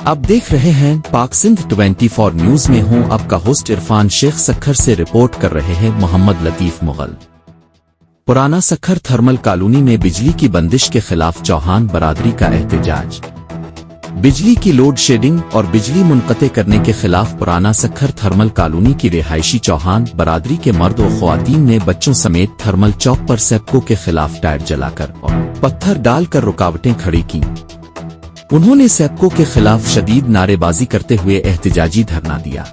आप देख रहे हैं पाक सिंध 24 न्यूज में हूं आपका होस्ट इरफान शेख। सखर से रिपोर्ट कर रहे हैं मोहम्मद लतीफ मुगल। पुराना सखर थर्मल कॉलोनी में बिजली की बंदिश के खिलाफ चौहान बरादरी का एहतजाज। बिजली की लोड शेडिंग और बिजली मुनक़ते करने के खिलाफ पुराना सखर थर्मल कॉलोनी की रिहायशी चौहान बरादरी के मर्द और ख्वातीन ने बच्चों समेत थर्मल चौक पर सेप्को के खिलाफ टायर जलाकर और पत्थर डालकर रुकावटें खड़ी की। उन्होंने सेप्को के खिलाफ शदीद नारेबाजी करते हुए एहतजाजी धरना दिया।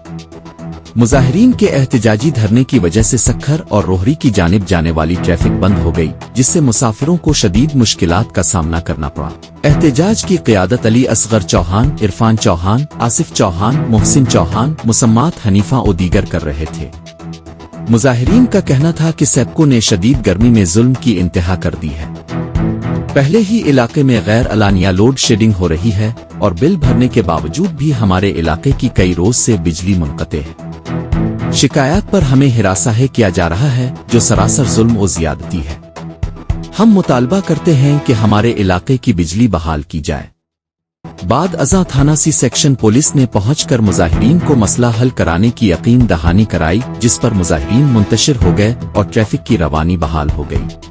मुजाहिरीन के एहतजाजी धरने की वजह से सखर और रोहरी की जानिब जाने वाली ट्रैफिक बंद हो गई, जिससे मुसाफिरों को शदीद मुश्किलात का सामना करना पड़ा। एहतजाज की क़ियादत अली असगर चौहान, इरफान चौहान, आसिफ चौहान, मोहसिन चौहान, मुसम्मात हनीफा और दीगर कर रहे थे। मुजाहिरीन का कहना था कि सेप्को ने शदीद गर्मी में जुल्म की इंतहा कर दी है। पहले ही इलाके में गैर अलानिया लोड शेडिंग हो रही है और बिल भरने के बावजूद भी हमारे इलाके की कई रोज से बिजली मुनक़ते है। शिकायत पर हमें हिरासा किया जा रहा है, जो सरासर जुल्म और ज़ियादती है। हम मुतालबा करते हैं कि हमारे इलाके की बिजली बहाल की जाए। बाद अज़ां थाना सी सेक्शन पुलिस ने पहुंचकर मुजाहिरीन को मसला हल कराने की यकीन दहानी कराई, जिस पर मुजाहिरीन मुंतशिर हो गए और ट्रैफिक की रवानी बहाल हो गई।